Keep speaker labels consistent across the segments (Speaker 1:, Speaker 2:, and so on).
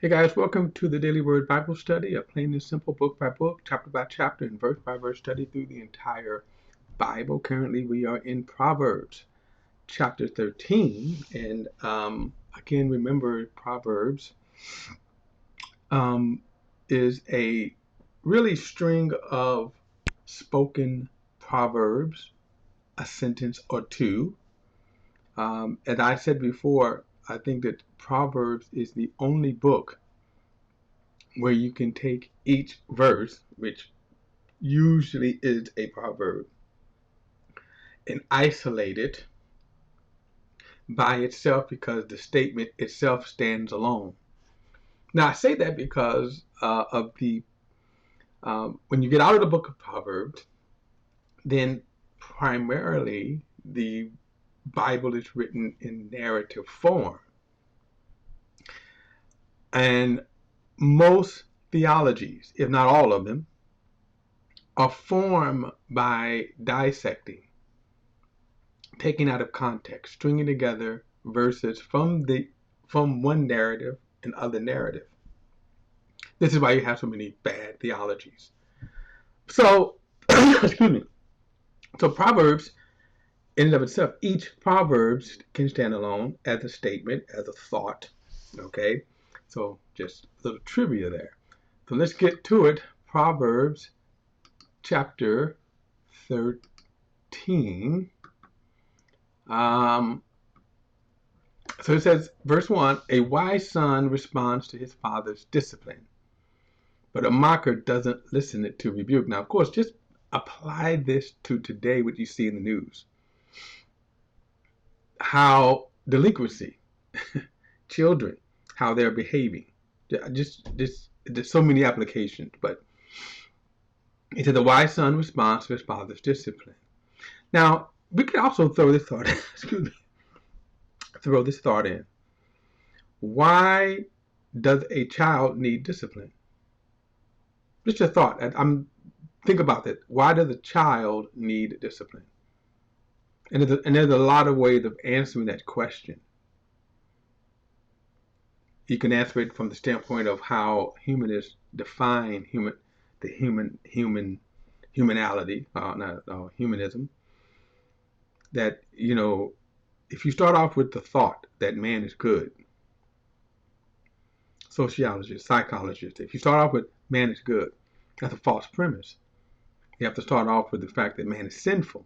Speaker 1: Hey guys, welcome to the Daily Word Bible Study, a plain and simple book by book, chapter by chapter, and verse by verse study through the entire Bible. Currently, we are in Proverbs chapter 13, and again, remember Proverbs um, is a really string of spoken proverbs, a sentence or two. As I said before, I think that Proverbs is the only book where you can take each verse, which usually is a proverb, and isolate it by itself because the statement itself stands alone. Now, I say that because of the when you get out of the book of Proverbs, then primarily the Bible is written in narrative form, and most theologies, if not all of them, are formed by dissecting, taking out of context, stringing together verses from one narrative and other narrative. This is why you have so many bad theologies. So, excuse me. So Proverbs, in and of itself, each Proverbs can stand alone as a statement, as a thought. Okay, so just a little trivia there. So let's get to it. Proverbs chapter 13. So it says, verse 1, a wise son responds to his father's discipline, but a mocker doesn't listen to rebuke. Now, of course, just apply this to today, what you see in the news. How delinquency, children, how they're behaving. There's so many applications, but it says, the wise son responds to his father's discipline. Now, we could also throw this thought, throw this thought in. Why does a child need discipline? Just a thought. Think about that. Why does a child need discipline? And there's a lot of ways of answering that question. You can answer it from the standpoint of how humanists define humanality, humanism. That, if you start off with the thought that man is good, sociologists, psychologists, if you start off with man is good, that's a false premise. You have to start off with the fact that man is sinful.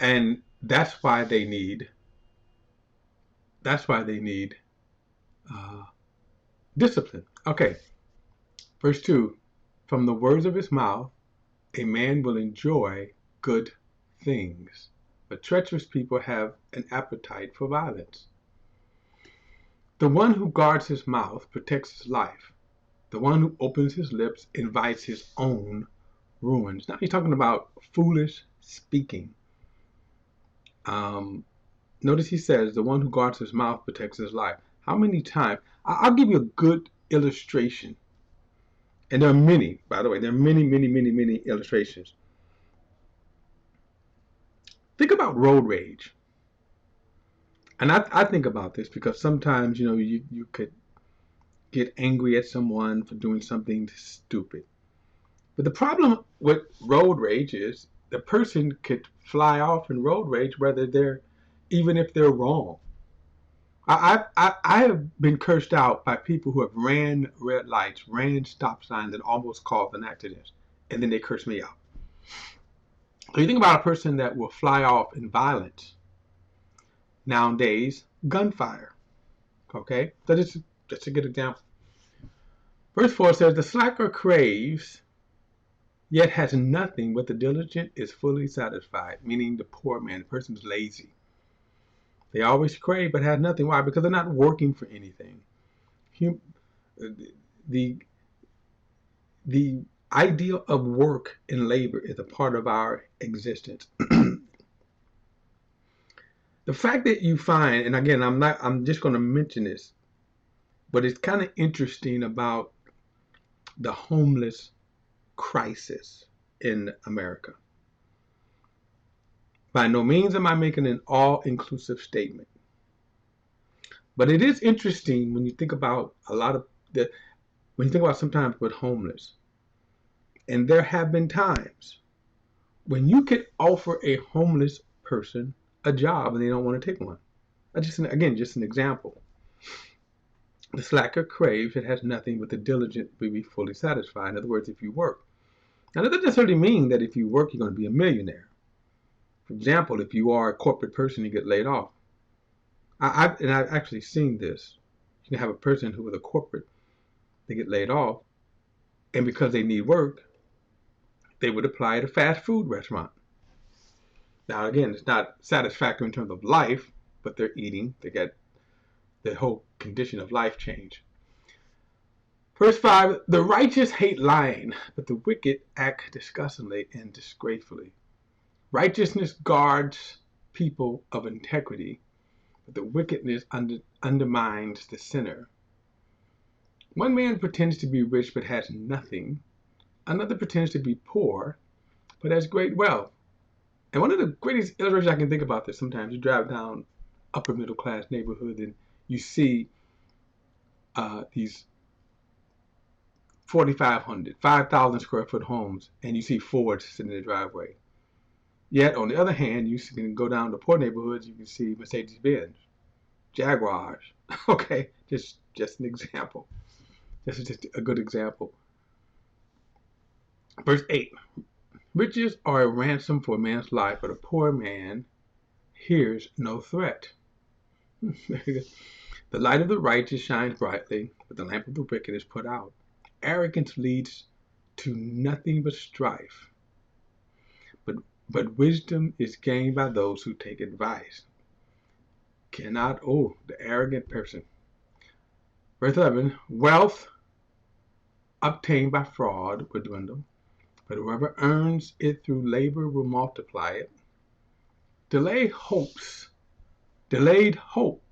Speaker 1: And that's why they need discipline. Okay, verse 2, from the words of his mouth a man will enjoy good things, but treacherous people have an appetite for violence. The one who guards his mouth protects his life. The one who opens his lips invites his own ruins. Now he's talking about foolish speaking. Notice he says the one who guards his mouth protects his life. How many times? I'll give you a good illustration. And there are many, by the way, there are many illustrations. Think about road rage. And I think about this because sometimes, you could get angry at someone for doing something stupid. But the problem with road rage is the person could fly off in road rage even if they're wrong. I have been cursed out by people who have ran red lights, ran stop signs, and almost caused an accident, and then they curse me out. So you think about a person that will fly off in violence. Nowadays, gunfire. Okay, so just a good example. Verse 4 says, the slacker craves, yet has nothing, but the diligent is fully satisfied, meaning the poor man, the person's lazy. They always crave but have nothing. Why? Because they're not working for anything. The idea of work and labor is a part of our existence. The fact that you find, and again, I'm just going to mention this, but it's kind of interesting about the homeless crisis in America. By no means am I making an all-inclusive statement, But it is interesting when you think about when you think about sometimes with homeless, and there have been times when you could offer a homeless person a job and they don't want to take one. Just an example. The slacker craves and has nothing, but the diligent will be fully satisfied. In other words, if you work. Now, that doesn't necessarily mean that if you work, you're going to be a millionaire. For example, if you are a corporate person, you get laid off. I've actually seen this. You can have a person who is a corporate, they get laid off, and because they need work, they would apply at a fast food restaurant. Now, again, it's not satisfactory in terms of life, but they're eating, they get the whole condition of life change. Verse 5, the righteous hate lying, but the wicked act disgustingly and disgracefully. Righteousness guards people of integrity, but the wickedness undermines the sinner. One man pretends to be rich but has nothing. Another pretends to be poor but has great wealth. And one of the greatest illustrations I can think about this, sometimes you drive down upper middle class neighborhood and you see these 4,500, 5,000 square foot homes, and you see Fords sitting in the driveway. Yet, on the other hand, you can go down to poor neighborhoods, you can see Mercedes-Benz, Jaguars. Okay, just an example. This is just a good example. Verse 8, riches are a ransom for a man's life, but a poor man hears no threat. The light of the righteous shines brightly, but the lamp of the wicked is put out. Arrogance leads to nothing but strife, but wisdom is gained by those who take advice. The arrogant person. Verse 11, wealth obtained by fraud will dwindle, but whoever earns it through labor will multiply it. Delayed hope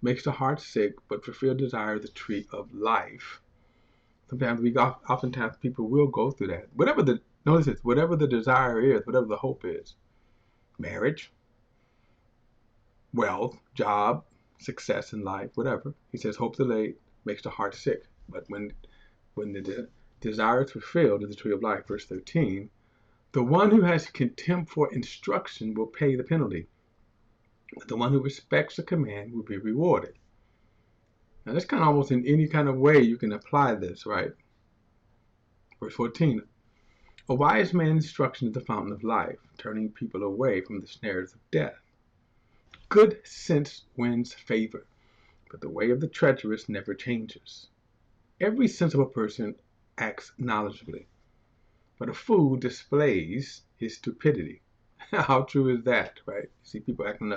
Speaker 1: makes the heart sick, but fulfilled desire the tree of life. Oftentimes people will go through that. Whatever the desire is, whatever the hope is, marriage, wealth, job, success in life, whatever. He says, hope delayed makes the heart sick. But when the desire is fulfilled is the tree of life. Verse 13, the one who has contempt for instruction will pay the penalty. But the one who respects a command will be rewarded. Now that's kind of almost in any kind of way you can apply this, right? Verse 14, a wise man's instruction is the fountain of life, turning people away from the snares of death. Good sense wins favor, but the way of the treacherous never changes. Every sensible person acts knowledgeably, but a fool displays his stupidity. How true is that, right? You see people acting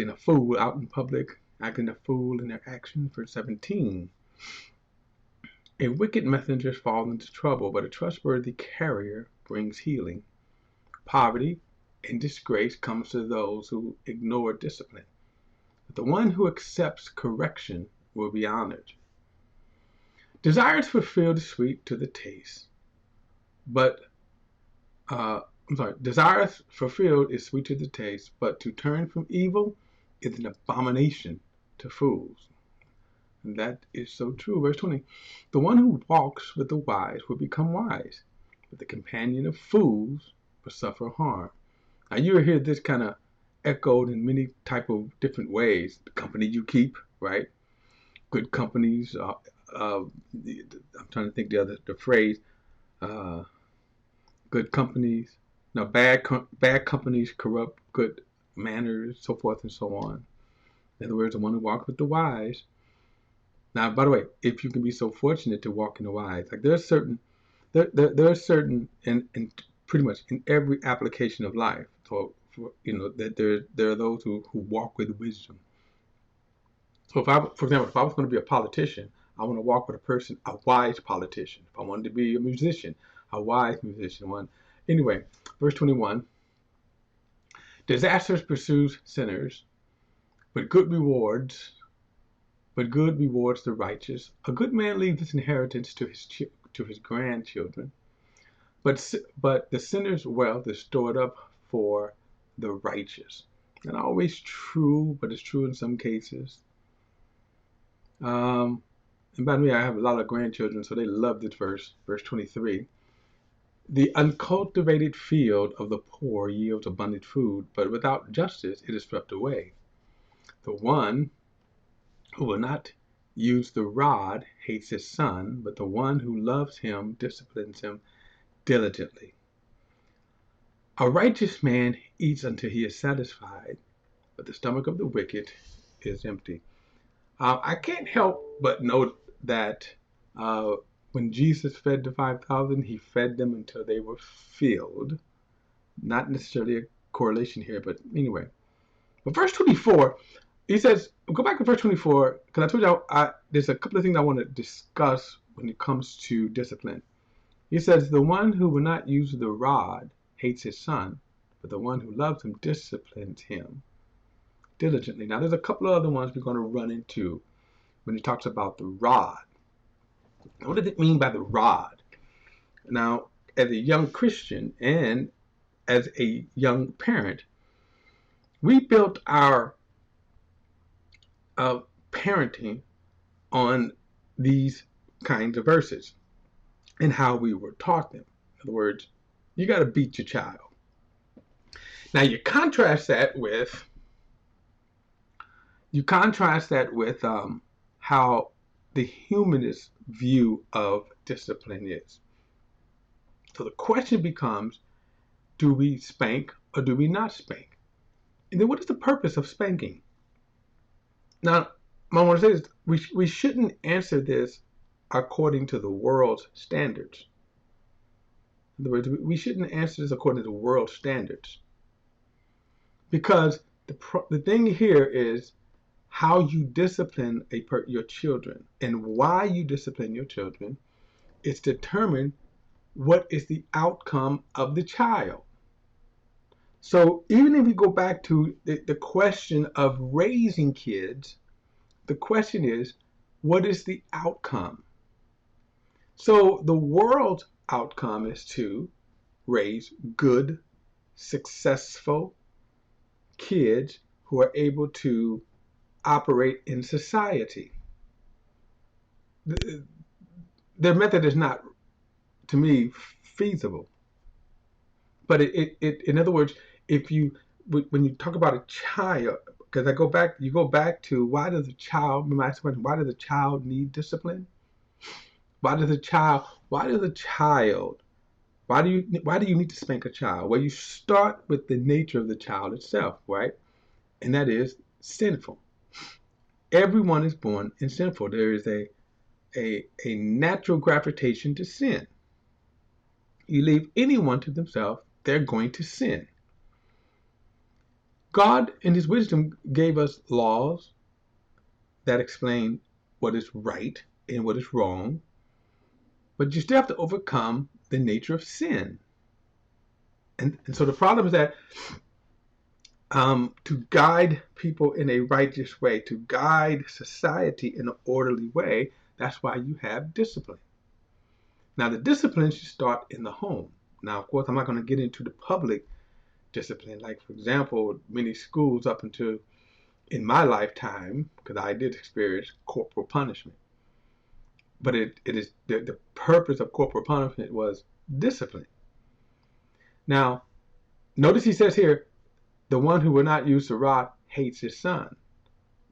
Speaker 1: a fool out in public, acting a fool in their actions. Verse 17, a wicked messenger falls into trouble, but a trustworthy carrier brings healing. Poverty and disgrace comes to those who ignore discipline, but the one who accepts correction will be honored. Desires fulfilled is sweet to the taste, but desires fulfilled is sweet to the taste, but to turn from evil is an abomination to fools. And that is so true. Verse 20, the one who walks with the wise will become wise, but the companion of fools will suffer harm. Now you hear this kind of echoed in many type of different ways. The company you keep, right? Good companies. I'm trying to think the phrase. Good companies. Now bad companies corrupt good manners, so forth and so on. In other words, the one who walks with the wise. Now, by the way, if you can be so fortunate to walk in the wise, like there are certain in pretty much in every application of life. So that there are those who walk with wisdom. So for example, if I was going to be a politician, I want to walk with a wise politician. If I wanted to be a musician, a wise musician. Anyway, verse 21, disaster pursues sinners, but good rewards the righteous. A good man leaves his inheritance to his grandchildren, but the sinner's wealth is stored up for the righteous. Not always true, but it's true in some cases. And by the way, I have a lot of grandchildren, so they love this verse, verse 23. The uncultivated field of the poor yields abundant food, but without justice it is swept away. The one who will not use the rod hates his son, but the one who loves him disciplines him diligently. A righteous man eats until he is satisfied, but the stomach of the wicked is empty. I can't help but note that when Jesus fed the 5,000, he fed them until they were filled. Not necessarily a correlation here, but anyway. But verse 24, he says, go back to verse 24, because I told you there's a couple of things I want to discuss when it comes to discipline. He says, the one who will not use the rod hates his son, but the one who loves him disciplines him diligently. Now, there's a couple of other ones we're going to run into when he talks about the rod. What does it mean by the rod? Now, as a young Christian and as a young parent, we built our parenting on these kinds of verses and how we were taught them. In other words, you got to beat your child. Now you contrast that with how the humanist view of discipline is. So the question becomes, do we spank or do we not spank? And then what is the purpose of spanking? Now, I want to say this, we shouldn't answer this according to the world's standards. In other words, we shouldn't answer this according to the world's standards. Because the thing here is how you discipline your children, and why you discipline your children is determined what is the outcome of the child. So even if you go back to the question of raising kids, the question is, what is the outcome? So the world's outcome is to raise good, successful kids who are able to operate in society. Their method is not, to me, feasible. But in other words, when you talk about a child, because you go back to why does a child need discipline? Why do you need to spank a child? Well, you start with the nature of the child itself, right? And that is sinful. Everyone is born in sinful. There is a natural gravitation to sin. You leave anyone to themselves, they're going to sin. God, in his wisdom, gave us laws that explain what is right and what is wrong, but you still have to overcome the nature of sin. And so the problem is that to guide people in a righteous way, to guide society in an orderly way, that's why you have discipline. Now, the discipline should start in the home. Now, of course, I'm not going to get into the public discipline. Like, for example, many schools up until in my lifetime, because I did experience corporal punishment. But it is the purpose of corporal punishment was discipline. Now, notice he says here, the one who will not use the rod hates his son.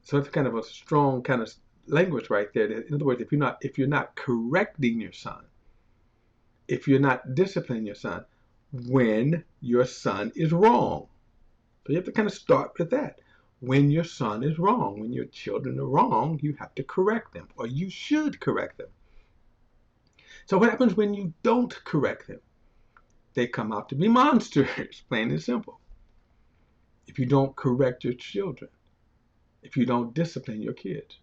Speaker 1: So it's kind of a strong kind of language right there. In other words, if you're not correcting your son, if you're not disciplining your son, when your son is wrong. So you have to kind of start with that. When your son is wrong, when your children are wrong, you have to correct them, or you should correct them. So what happens when you don't correct them? They come out to be monsters, plain and simple. If you don't correct your children, if you don't discipline your kids.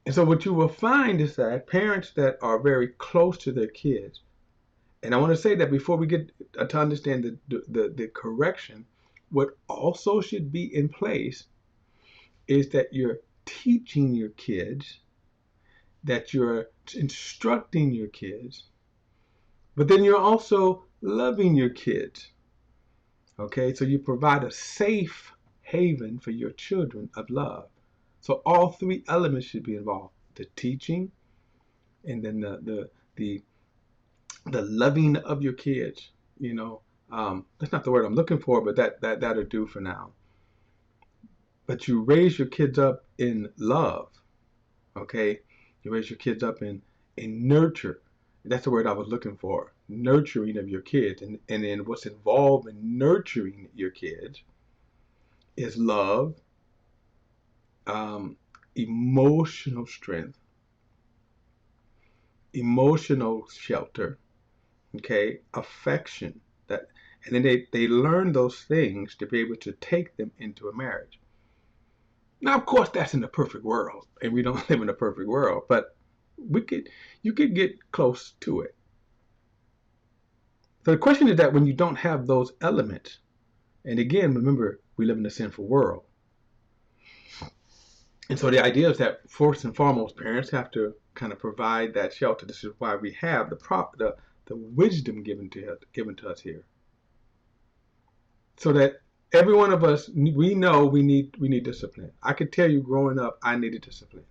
Speaker 1: And so what you will find is that parents that are very close to their kids, and I want to say that before we get to understand the correction, what also should be in place is that you're teaching your kids, that you're instructing your kids, but then you're also loving your kids. Okay, so you provide a safe haven for your children of love. So all three elements should be involved: the teaching, and then the loving of your kids. You know, that's not the word I'm looking for, but that'll do for now. But you raise your kids up in love. Okay, you raise your kids up in nurture. That's the word I was looking for. Nurturing of your kids, and then what's involved in nurturing your kids is love, um, emotional strength, emotional shelter, okay, affection. That, and then they learn those things to be able to take them into a marriage. Now, of course, that's in the perfect world, and we don't live in a perfect world, but you could get close to it. So the question is that when you don't have those elements, and again, remember, we live in a sinful world. And so the idea is that first and foremost, parents have to kind of provide that shelter. This is why we have the wisdom given to us here, so that every one of us, we know we need discipline. I could tell you, growing up, I needed discipline.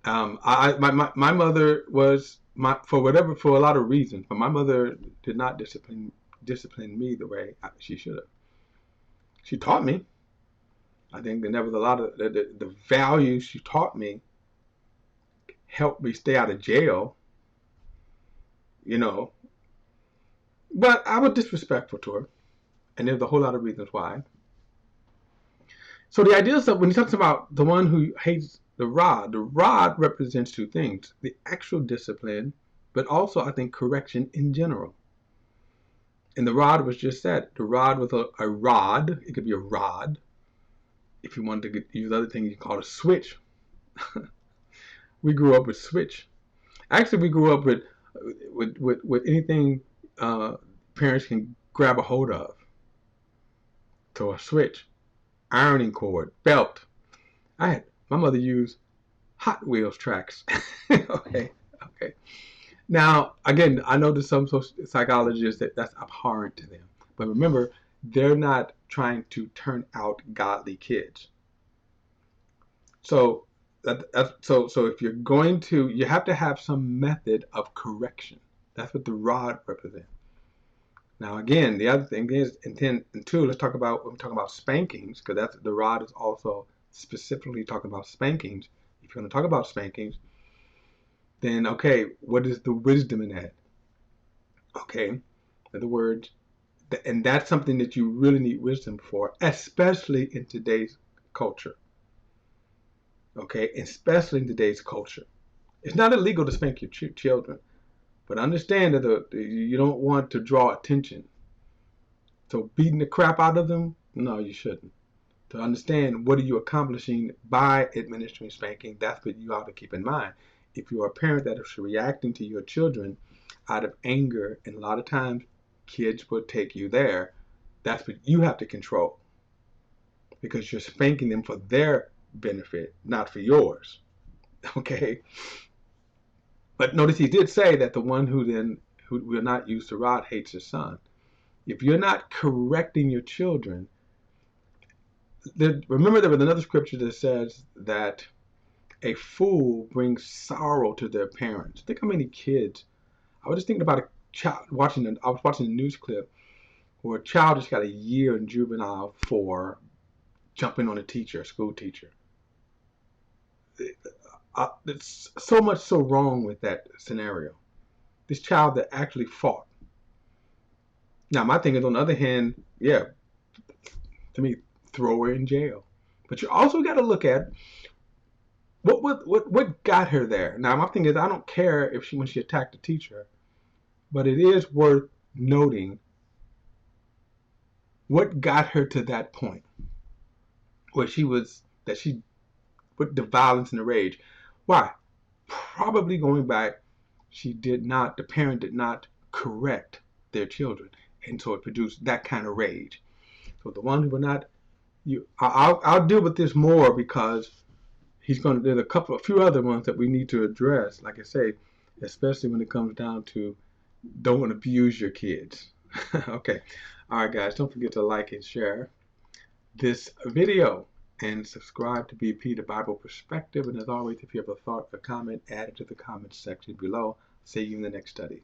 Speaker 1: My mother was for a lot of reasons, but my mother did not discipline me the way she should have. She taught me. I think there was a lot of the values she taught me helped me stay out of jail, you know. But I was disrespectful to her, and there's a whole lot of reasons why. So the idea is that when he talks about the one who hates the rod represents two things: the actual discipline, but also I think correction in general. And the rod was just that. The rod was a rod. It could be a rod. If you wanted to use other things, you call it a switch. We grew up with switch. Actually, we grew up with anything parents can grab a hold of. So a switch, ironing cord, belt. My mother used Hot Wheels tracks. Okay, okay. Now, again, I know there's some psychologists that's abhorrent to them, but remember, they're not trying to turn out godly kids. So so if you're going to, you have to have some method of correction. That's what the rod represents. Now, again, the other thing is, and two, let's talk about, when we talk about spankings, because that's the rod is also specifically talking about spankings. If you're going to talk about spankings, then okay, what is the wisdom in that? Okay, in other words, and that's something that you really need wisdom for, especially in today's culture. Okay, especially in today's culture. It's not illegal to spank your children, but understand that you don't want to draw attention. So beating the crap out of them, no, you shouldn't. To understand what are you accomplishing by administering spanking, that's what you ought to keep in mind. If you're a parent that is reacting to your children out of anger, and a lot of times kids will take you there, that's what you have to control, because you're spanking them for their benefit, not for yours. Okay? But notice he did say that the one who will not use the rod hates his son. If you're not correcting your children, remember there was another scripture that says that a fool brings sorrow to their parents. Think how many kids. I was just thinking about a child I was watching a news clip where a child just got a year in juvenile for jumping on a school teacher. It's so much so wrong with that scenario. This child that actually fought. Now, my thing is, on the other hand, yeah, to me, throw her in jail. But you also got to look at what got her there. Now, my thing is, I don't care if when she attacked a teacher, but it is worth noting what got her to that point where she put the violence and the rage. Why? Probably going back, the parent did not correct their children, and so it produced that kind of rage. So the ones who were not, I'll deal with this more because there's a few other ones that we need to address, like I say, especially when it comes down to don't abuse your kids. Okay. All right, guys. Don't forget to like and share this video and subscribe to BP, the Bible Perspective. And as always, if you have a thought or comment, add it to the comments section below. See you in the next study.